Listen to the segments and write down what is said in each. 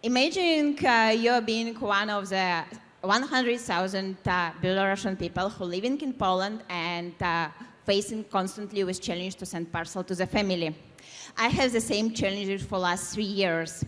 Imagine you're being one of the 100,000 Belarusian people who living in Poland and facing constantly with challenge to send parcel to the family. I have the same challenges for last 3 years.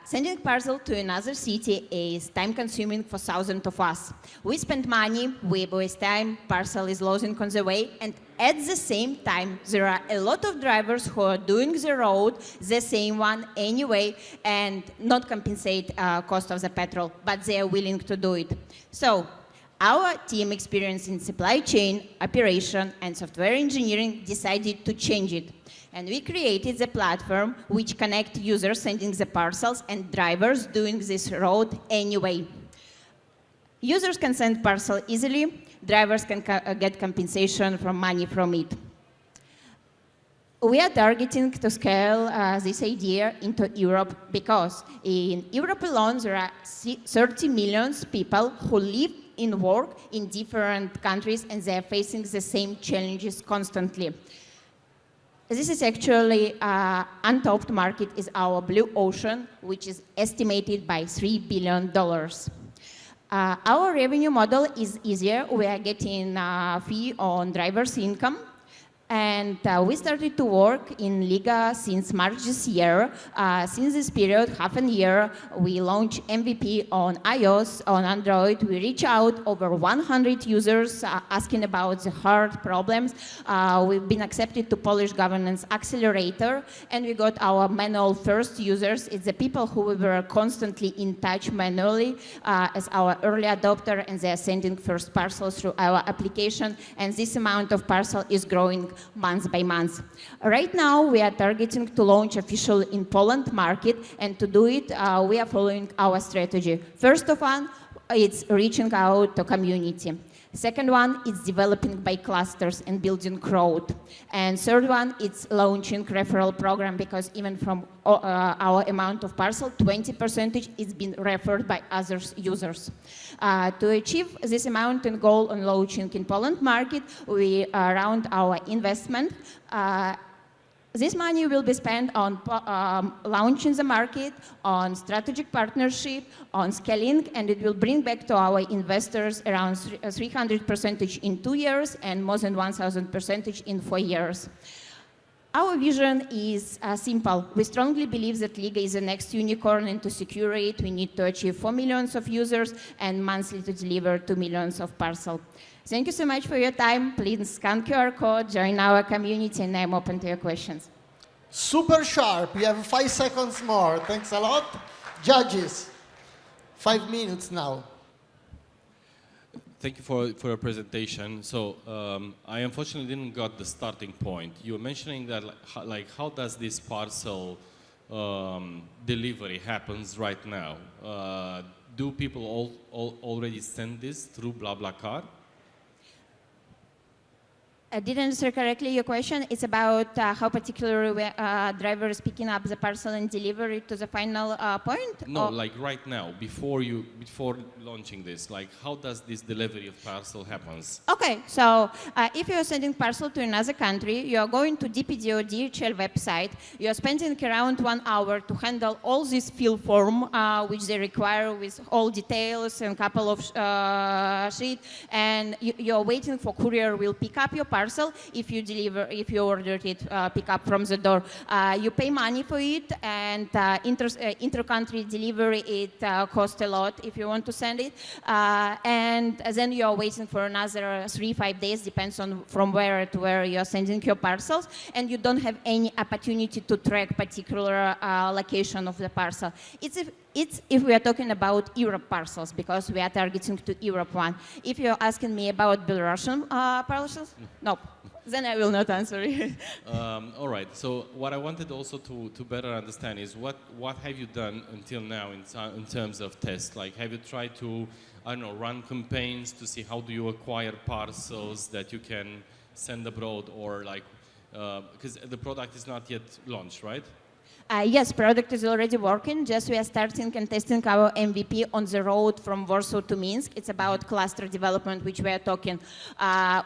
Sending parcel to another city is time-consuming for thousands of us. We spend money, we waste time, parcel is losing on the way, and at the same time, there are a lot of drivers who are doing the road, the same one anyway, and not compensate cost of the petrol, but they are willing to do it. So, our team experience in supply chain, operation, and software engineering decided to change it. And we created the platform which connects users sending the parcels and drivers doing this road anyway. Users can send parcel easily, drivers can get compensation from money from it. We are targeting to scale this idea into Europe because in Europe alone there are 30 million people who live and work in different countries and they are facing the same challenges constantly. This is actually untapped market is our blue ocean, which is estimated by $3 billion. Our revenue model is easier. We are getting a fee on driver's income. And we started to work in Ligo since March this year. Since this period, half a year, we launched MVP on iOS, on Android. We reach out over 100 users asking about the hard problems. We've been accepted to Polish Governance Accelerator, and we got our manual first users. It's the people who we were constantly in touch manually as our early adopter, and they are sending first parcels through our application, and this amount of parcel is growing month by month. Right now, we are targeting to launch official in Poland market, and to do it, we are following our strategy. First of all, it's reaching out to community. Second one is developing by clusters and building crowd. And third one, it's launching referral program because even from our amount of parcel, 20% is being referred by other users. To achieve this amount and goal on launching in Poland market, we round our investment. This money will be spent on launching the market, on strategic partnership, on scaling, and it will bring back to our investors around 300% in 2 years and more than 1,000% in 4 years. Our vision is simple. We strongly believe that Ligo is the next unicorn, and to secure it, we need to achieve 4 million of users and monthly to deliver 2 million of parcels. Thank you so much for your time. Please scan QR code, join our community, and I'm open to your questions. Super sharp. You have 5 seconds more. Thanks a lot. Judges, 5 minutes now. Thank you for your presentation. So I unfortunately didn't got the starting point. You were mentioning that like how does this parcel delivery happens right now? Do people already send this through BlaBlaCar? I didn't answer correctly your question. It's about how particularly driver is picking up the parcel and deliver it to the final point? No, like right now, before launching this, like how does this delivery of parcel happens? Okay, so if you're sending parcel to another country, you're going to DPD or DHL website. You're spending around 1 hour to handle all this fill form, which they require with all details and couple of sheets, and you're waiting for courier will pick up your parcel. If you ordered it, pick up from the door, you pay money for it, and inter-country delivery, it costs a lot if you want to send it, and then you are waiting for another 3-5 days, depends on from where to where you are sending your parcels, and you don't have any opportunity to track particular location of the parcel. It's if we are talking about Europe parcels, because we are targeting to Europe one. If you're asking me about Belarusian parcels, no, then I will not answer you. All right, so what I wanted also to better understand is what have you done until now in terms of tests? Like, have you tried to, I don't know, run campaigns to see how do you acquire parcels that you can send abroad, or like, because the product is not yet launched, right? Yes, product is already working. Just we are starting and testing our MVP on the road from Warsaw to Minsk. It's about cluster development, which we are talking.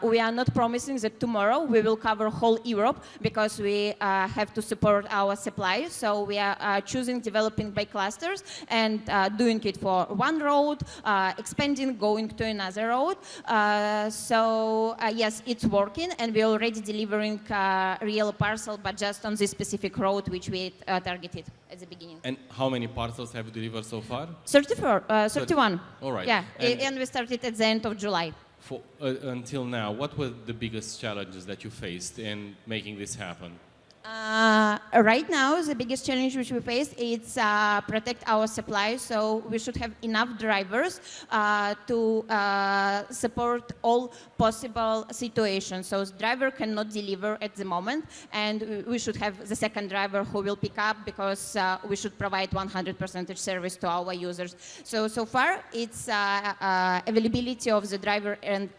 We are not promising that tomorrow we will cover whole Europe because we have to support our supply. So we are choosing developing by clusters and doing it for one road, expanding, going to another road. Yes, it's working, and we're already delivering real parcel, but just on this specific road, which we targeted at the beginning. And how many parcels have you delivered so far? 31. All right. Yeah, and we started at the end of July. Until now, what were the biggest challenges that you faced in making this happen? Right now, the biggest challenge which we face is protect our supply. So we should have enough drivers to support all possible situations. So the driver cannot deliver at the moment, and we should have the second driver who will pick up because we should provide 100% service to our users. So far, it's availability of the driver and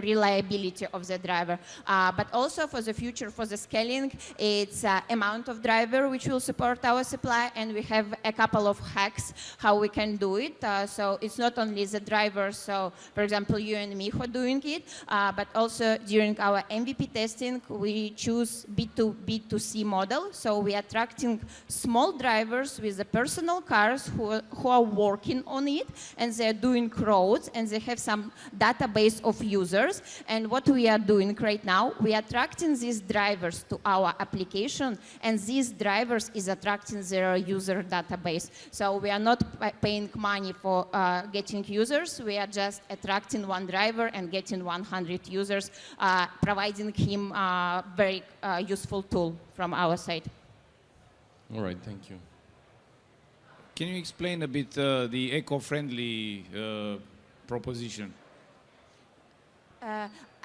reliability of the driver. But also for the future, for the scaling, it's amount of driver which will support our supply, and we have a couple of hacks how we can do it. So it's not only the driver, so for example you and me who are doing it, but also during our MVP testing we choose B2B2C model. So we are attracting small drivers with the personal cars who are working on it, and they're doing roads, and they have some database of users. And what we are doing right now, we are attracting these drivers to our application, and these drivers is attracting their user database. So we are not paying money for getting users. We are just attracting one driver and getting 100 users, providing him a very useful tool from our side. All right, thank you. Can you explain a bit the eco-friendly proposition?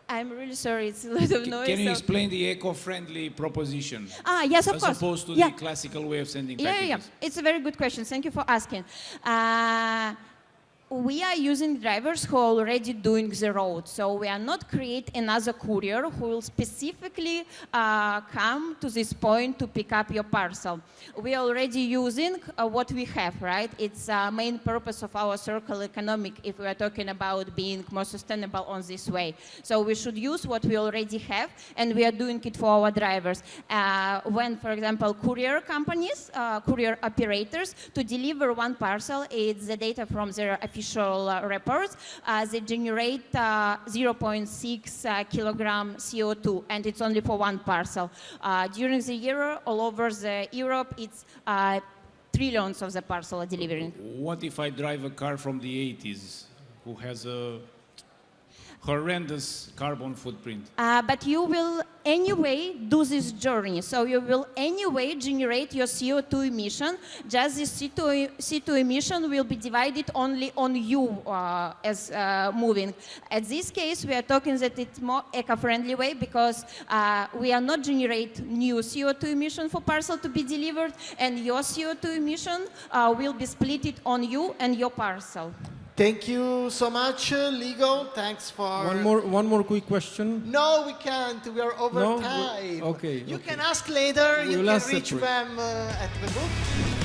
I'm really sorry, it's a lot of noise. Can you explain the eco-friendly proposition? Yes, of course. As opposed to the classical way of sending packages? Yeah. It's a very good question. Thank you for asking. We are using drivers who are already doing the road. So we are not creating another courier who will specifically come to this point to pick up your parcel. We are already using what we have, right? It's main purpose of our circular economic if we are talking about being more sustainable on this way. So we should use what we already have, and we are doing it for our drivers. When, for example, courier companies, courier operators, to deliver one parcel, it's the data from their official reports, they generate 0.6 kilogram CO2, and it's only for one parcel. During the year, all over Europe, it's trillions of the parcel are delivering. What if I drive a car from the 80s who has a horrendous carbon footprint? But you will anyway do this journey. So you will anyway generate your CO2 emission. Just this CO2 emission will be divided only on you as moving. At this case, we are talking that it's more eco-friendly way because we are not generate new CO2 emission for parcel to be delivered, and your CO2 emission will be split it on you and your parcel. Thank you so much, Ligo. Thanks for... One more quick question. No, we can't. We are over No? time. Okay. You can ask later. You will can ask reach separate. them at the booth.